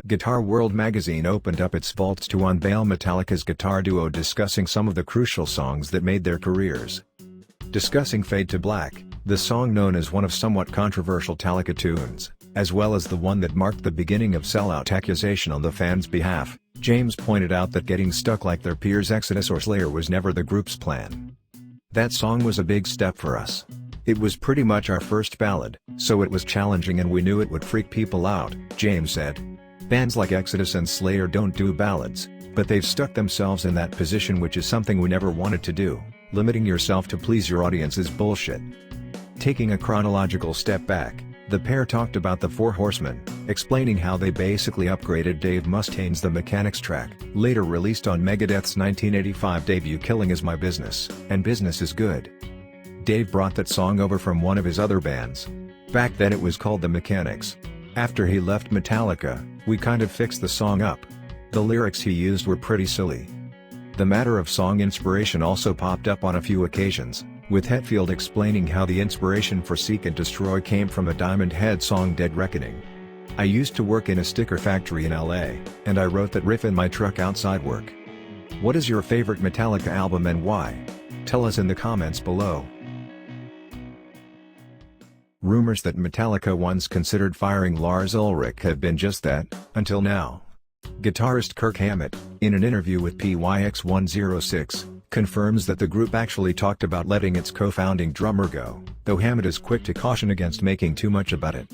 Guitar World magazine opened up its vaults to unveil Metallica's guitar duo discussing some of the crucial songs that made their careers. Discussing Fade to Black, the song known as one of somewhat controversial Tallica tunes, as well as the one that marked the beginning of sellout accusation on the fans' behalf, James pointed out that getting stuck like their peers Exodus or Slayer was never the group's plan. That song was a big step for us. It was pretty much our first ballad, so it was challenging and we knew it would freak people out, James said. Bands like Exodus and Slayer don't do ballads, but they've stuck themselves in that position, which is something we never wanted to do. Limiting yourself to please your audience is bullshit. Taking a chronological step back, the pair talked about the Four Horsemen, explaining how they basically upgraded Dave Mustaine's The Mechanix track, later released on Megadeth's 1985 debut Killing Is My Business, and Business Is Good. Dave brought that song over from one of his other bands. Back then it was called The Mechanix. After he left Metallica, we kind of fixed the song up. The lyrics he used were pretty silly. The matter of song inspiration also popped up on a few occasions, with Hetfield explaining how the inspiration for Seek and Destroy came from a Diamond Head song Dead Reckoning. I used to work in a sticker factory in LA, and I wrote that riff in my truck outside work. What is your favorite Metallica album and why? Tell us in the comments below. Rumors that Metallica once considered firing Lars Ulrich have been just that, until now. Guitarist Kirk Hammett, in an interview with PYX106, confirms that the group actually talked about letting its co-founding drummer go, though Hammett is quick to caution against making too much about it.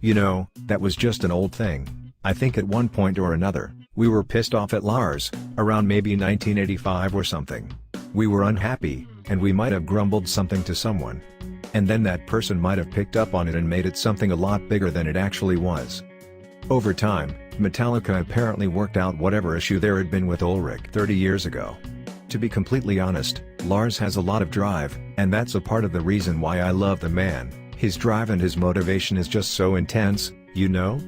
You know, that was just an old thing. I think at one point or another, we were pissed off at Lars, around maybe 1985 or something. We were unhappy, and we might have grumbled something to someone. And then that person might have picked up on it and made it something a lot bigger than it actually was. Over time, Metallica apparently worked out whatever issue there had been with Ulrich 30 years ago. To be completely honest, Lars has a lot of drive, and that's a part of the reason why I love the man. His drive and his motivation is just so intense, you know?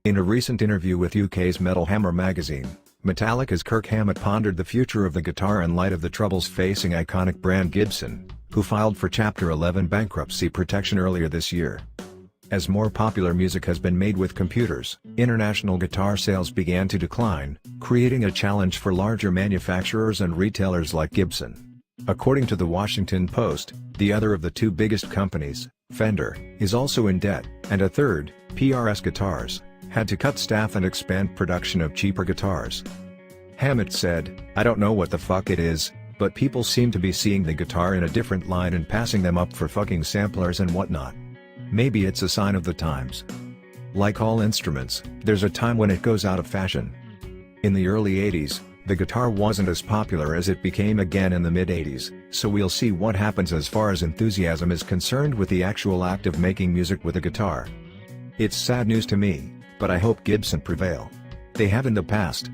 In a recent interview with UK's Metal Hammer magazine, Metallica's Kirk Hammett pondered the future of the guitar in light of the troubles facing iconic brand Gibson, who filed for Chapter 11 bankruptcy protection earlier this year. As more popular music has been made with computers, international guitar sales began to decline, creating a challenge for larger manufacturers and retailers like Gibson. According to the Washington Post, the other of the two biggest companies, Fender, is also in debt, and a third, PRS Guitars, had to cut staff and expand production of cheaper guitars. Hammett said, "I don't know what the fuck it is, but people seem to be seeing the guitar in a different light and passing them up for fucking samplers and whatnot. Maybe it's a sign of the times. Like all instruments, there's a time when it goes out of fashion." In the early 80s, the guitar wasn't as popular as it became again in the mid-80s, so we'll see what happens as far as enthusiasm is concerned with the actual act of making music with a guitar. It's sad news to me, but I hope Gibson prevail. They have in the past.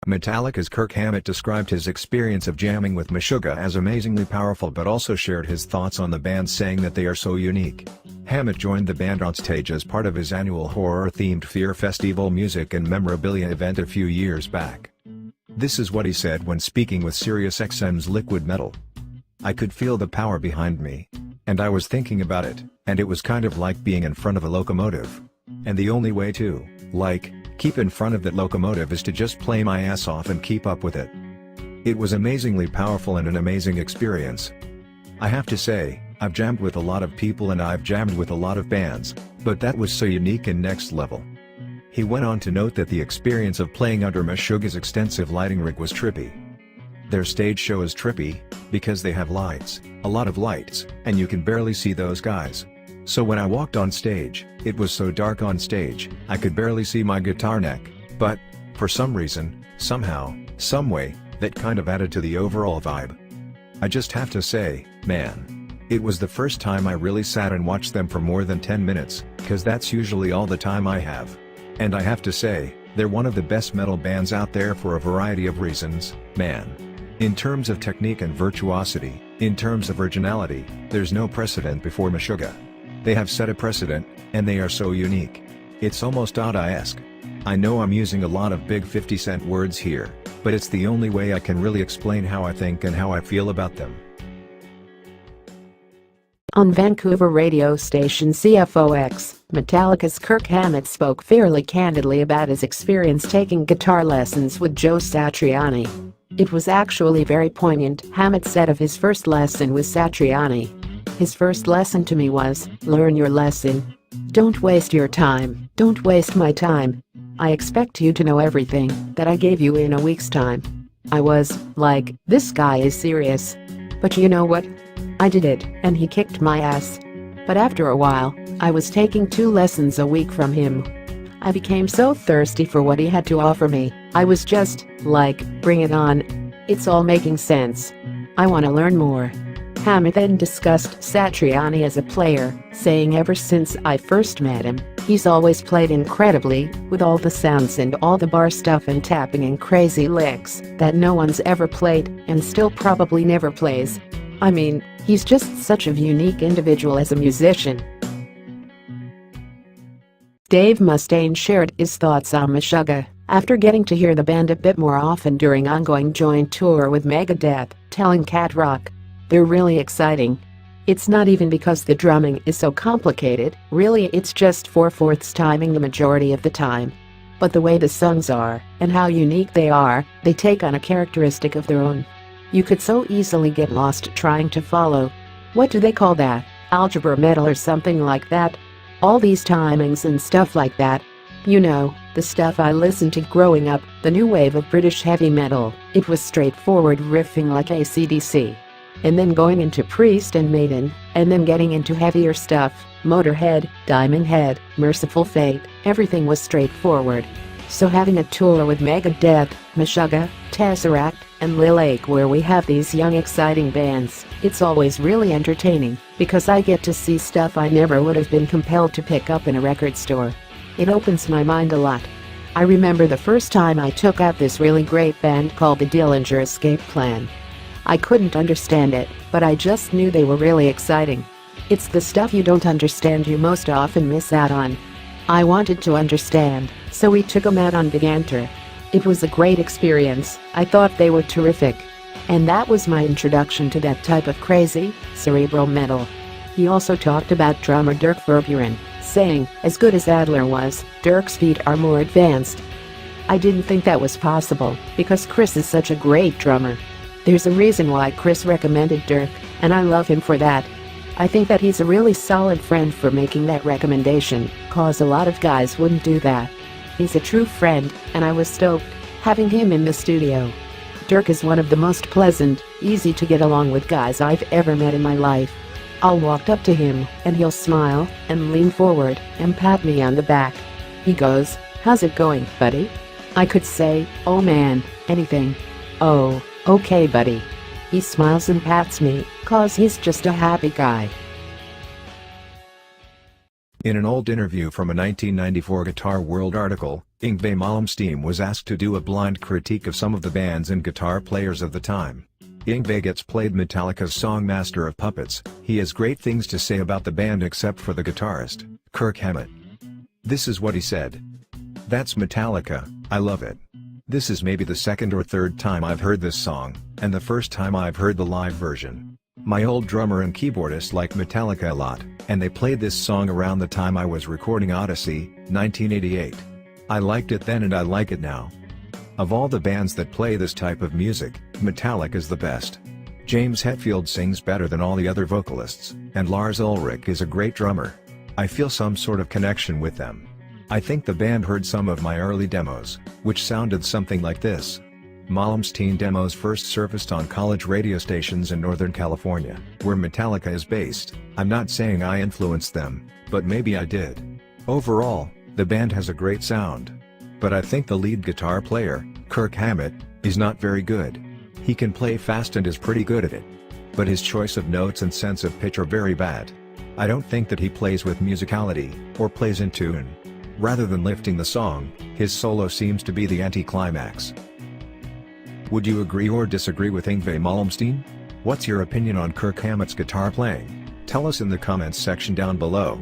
Metallica's Kirk Hammett described his experience of jamming with Meshuggah as amazingly powerful, but also shared his thoughts on the band, saying that they are so unique. Hammett joined the band on stage as part of his annual horror-themed Fear Festival music and memorabilia event a few years back. This is what he said when speaking with SiriusXM's Liquid Metal. "I could feel the power behind me. And I was thinking about it, and it was kind of like being in front of a locomotive. And the only way to, keep in front of that locomotive is to just play my ass off and keep up with it. It was amazingly powerful and an amazing experience. I have to say, I've jammed with a lot of people and I've jammed with a lot of bands, but that was so unique and next level." He went on to note that the experience of playing under Meshuggah's extensive lighting rig was trippy. Their stage show is trippy, because they have lights, a lot of lights, and you can barely see those guys. So when I walked on stage, it was so dark on stage, I could barely see my guitar neck, but, for some reason, somehow, someway, that kind of added to the overall vibe. I just have to say, man. It was the first time I really sat and watched them for more than 10 minutes, cause that's usually all the time I have. And I have to say, they're one of the best metal bands out there for a variety of reasons, man. In terms of technique and virtuosity, in terms of originality, there's no precedent before Meshuggah. They have set a precedent, and they are so unique. It's almost Dada-esque. I know I'm using a lot of big 50-cent words here, but it's the only way I can really explain how I think and how I feel about them. On Vancouver radio station CFOX, Metallica's Kirk Hammett spoke fairly candidly about his experience taking guitar lessons with Joe Satriani. It was actually very poignant, Hammett said of his first lesson with Satriani. His first lesson to me was, learn your lesson. Don't waste your time, don't waste my time. I expect you to know everything that I gave you in a week's time. I was like, this guy is serious. But you know what? I did it, and he kicked my ass. But after a while, I was taking 2 lessons a week from him. I became so thirsty for what he had to offer me, I was just like, bring it on. It's all making sense. I want to learn more. Hammett then discussed Satriani as a player, saying ever since I first met him, he's always played incredibly, with all the sounds and all the bar stuff and tapping and crazy licks that no one's ever played and still probably never plays. I mean, he's just such a unique individual as a musician. Dave Mustaine shared his thoughts on Meshuggah after getting to hear the band a bit more often during ongoing joint tour with Megadeth, telling Cat Rock, "They're really exciting. It's not even because the drumming is so complicated, really it's just 4/4 timing the majority of the time. But the way the songs are, and how unique they are, they take on a characteristic of their own. You could so easily get lost trying to follow. What do they call that? Algebra metal or something like that? All these timings and stuff like that. You know, the stuff I listened to growing up, the new wave of British heavy metal. It was straightforward riffing like AC/DC. And then going into Priest and Maiden, and then getting into heavier stuff, Motorhead, Diamond Head, Merciful Fate, everything was straightforward. So having a tour with Megadeth, Meshuggah, Tesseract, and Lil Ake where we have these young exciting bands, it's always really entertaining, because I get to see stuff I never would have been compelled to pick up in a record store. It opens my mind a lot. I remember the first time I took out this really great band called the Dillinger Escape Plan. I couldn't understand it, but I just knew they were really exciting. It's the stuff you don't understand you most often miss out on. I wanted to understand, so we took them out on Big Enter. It was a great experience, I thought they were terrific. And that was my introduction to that type of crazy, cerebral metal." He also talked about drummer Dirk Verburen, saying, as good as Adler was, Dirk's feet are more advanced. I didn't think that was possible, because Chris is such a great drummer. There's a reason why Chris recommended Dirk, and I love him for that. I think that he's a really solid friend for making that recommendation, cause a lot of guys wouldn't do that. He's a true friend, and I was stoked having him in the studio. Dirk is one of the most pleasant, easy to get along with guys I've ever met in my life. I'll walk up to him, and he'll smile, and lean forward, and pat me on the back. He goes, "How's it going, buddy?" I could say, "Oh man, anything." "Oh, okay buddy." He smiles and pats me, cause he's just a happy guy. In an old interview from a 1994 Guitar World article, Inve Malmsteen was asked to do a blind critique of some of the bands and guitar players of the time. Inve gets played Metallica's song Master of Puppets. He has great things to say about the band except for the guitarist, Kirk Hammett. This is what he said. "That's Metallica, I love it. This is maybe the second or third time I've heard this song, and the first time I've heard the live version. My old drummer and keyboardist liked Metallica a lot, and they played this song around the time I was recording Odyssey, 1988. I liked it then and I like it now. Of all the bands that play this type of music, Metallica is the best. James Hetfield sings better than all the other vocalists, and Lars Ulrich is a great drummer. I feel some sort of connection with them. I think the band heard some of my early demos, which sounded something like this." Malmsteen demos first surfaced on college radio stations in Northern California, where Metallica is based. "I'm not saying I influenced them, but maybe I did. Overall, the band has a great sound. But I think the lead guitar player, Kirk Hammett, is not very good. He can play fast and is pretty good at it. But his choice of notes and sense of pitch are very bad. I don't think that he plays with musicality, or plays in tune. Rather than lifting the song, his solo seems to be the anticlimax." Would you agree or disagree with Inve Malmsteen? What's your opinion on Kirk Hammett's guitar playing? Tell us in the comments section down below.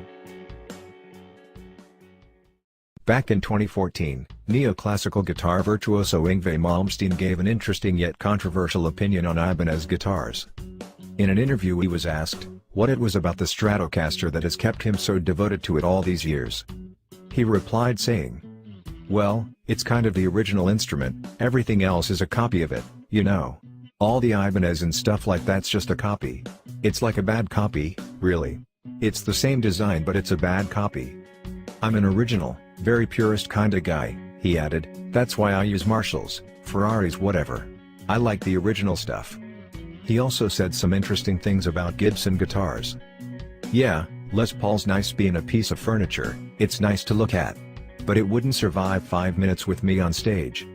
Back in 2014, neoclassical guitar virtuoso Inve Malmsteen gave an interesting yet controversial opinion on Ibanez guitars. In an interview he was asked, what it was about the Stratocaster that has kept him so devoted to it all these years. He replied saying, "Well, it's kind of the original instrument, everything else is a copy of it, you know. All the Ibanez and stuff like that's just a copy. It's like a bad copy, really. It's the same design but it's a bad copy. I'm an original, very purist kinda guy," he added, "that's why I use Marshalls, Ferraris, whatever. I like the original stuff." He also said some interesting things about Gibson guitars. "Yeah, Les Paul's nice being a piece of furniture, it's nice to look at. But it wouldn't survive 5 minutes with me on stage.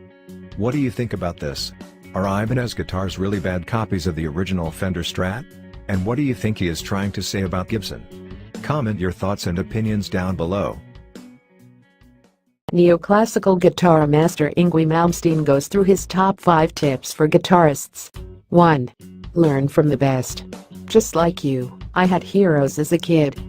What do you think about this? Are Ibanez guitars really bad copies of the original Fender Strat? And what do you think he is trying to say about Gibson? Comment your thoughts and opinions down below." Neoclassical guitar master Yngwie Malmsteen goes through his top 5 tips for guitarists. 1. Learn from the best. Just like you, I had heroes as a kid.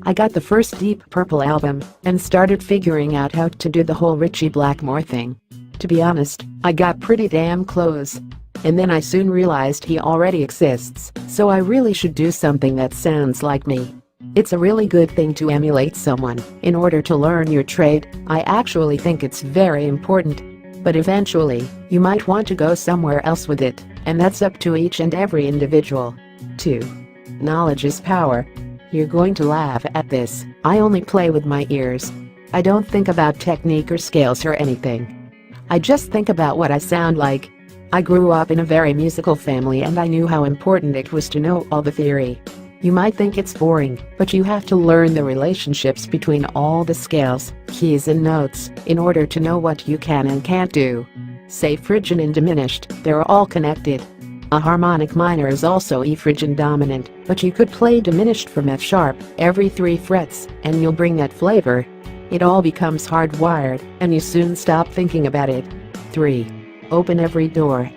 I got the first Deep Purple album and started figuring out how to do the whole Ritchie Blackmore thing. To be honest, I got pretty damn close. And then I soon realized he already exists, so I really should do something that sounds like me. It's a really good thing to emulate someone in order to learn your trade. I actually think it's very important. But eventually, you might want to go somewhere else with it, and that's up to each and every individual. 2. Knowledge is power. You're going to laugh at this, I only play with my ears. I don't think about technique or scales or anything. I just think about what I sound like. I grew up in a very musical family and I knew how important it was to know all the theory. You might think it's boring, but you have to learn the relationships between all the scales, keys and notes in order to know what you can and can't do. Say phrygian and diminished, they're all connected. A harmonic minor is also E phrygian dominant, but you could play diminished from F sharp every 3 frets and you'll bring that flavor. It all becomes hardwired and you soon stop thinking about it. 3. Open every door.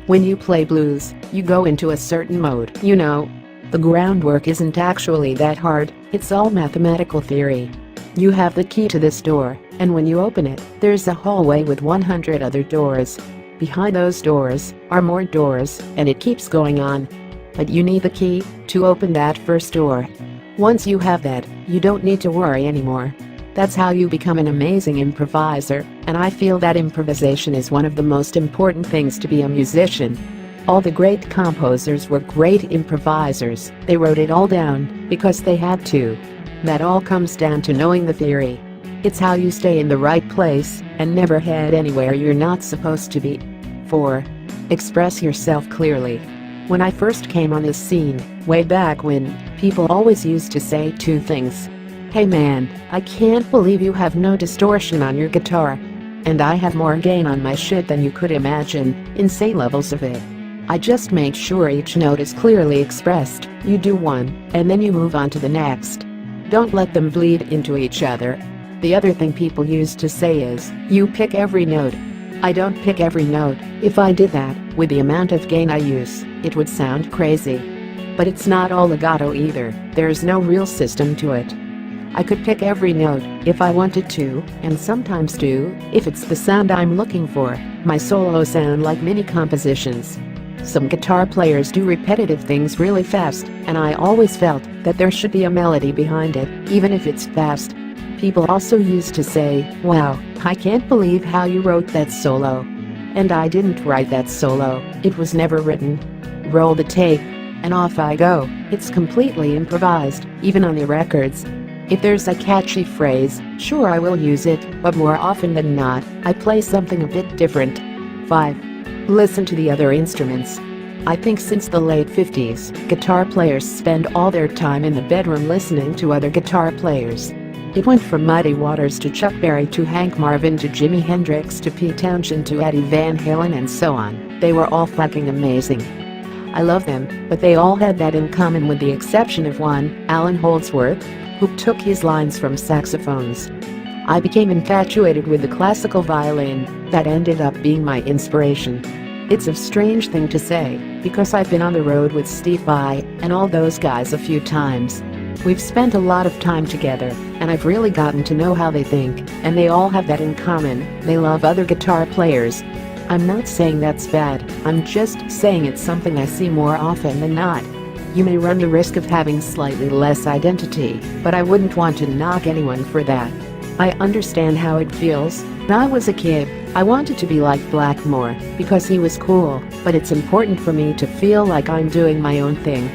When you play blues, you go into a certain mode, you know. The groundwork isn't actually that hard, it's all mathematical theory. You have the key to this door, and when you open it, there's a hallway with 100 other doors. Behind those doors are more doors, and it keeps going on. But you need the key to open that first door. Once you have that, you don't need to worry anymore. That's how you become an amazing improviser, and I feel that improvisation is one of the most important things to be a musician. All the great composers were great improvisers, they wrote it all down because they had to. That all comes down to knowing the theory. It's how you stay in the right place and never head anywhere you're not supposed to be. 4. Express yourself clearly. When I first came on this scene, way back when, people always used to say 2 things. "Hey man, I can't believe you have no distortion on your guitar." And "I have more gain on my shit than you could imagine," insane levels of it. I just make sure each note is clearly expressed. You do one, and then you move on to the next. Don't let them bleed into each other. The other thing people used to say is, "You pick every note." I don't pick every note. If I did that, with the amount of gain I use, it would sound crazy. But it's not all legato either, there's no real system to it. I could pick every note if I wanted to, and sometimes do, if it's the sound I'm looking for. My solos sound like mini compositions. Some guitar players do repetitive things really fast, and I always felt that there should be a melody behind it, even if it's fast. People also used to say, "Wow, I can't believe how you wrote that solo." And I didn't write that solo, it was never written. Roll the tape, and off I go. It's completely improvised, even on the records. If there's a catchy phrase, sure I will use it, but more often than not, I play something a bit different. 5. Listen to the other instruments. I think since the late 50s, guitar players spend all their time in the bedroom listening to other guitar players. It went from Muddy Waters to Chuck Berry to Hank Marvin to Jimi Hendrix to Pete Townshend to Eddie Van Halen and so on. They were all fucking amazing. I love them, but they all had that in common with the exception of one, Alan Holdsworth, who took his lines from saxophones. I became infatuated with the classical violin that ended up being my inspiration. It's a strange thing to say, because I've been on the road with Steve Vai and all those guys a few times. We've spent a lot of time together, and I've really gotten to know how they think, and they all have that in common, they love other guitar players. I'm not saying that's bad, I'm just saying it's something I see more often than not. You may run the risk of having slightly less identity, but I wouldn't want to knock anyone for that. I understand how it feels. When I was a kid, I wanted to be like Blackmore because he was cool, but it's important for me to feel like I'm doing my own thing.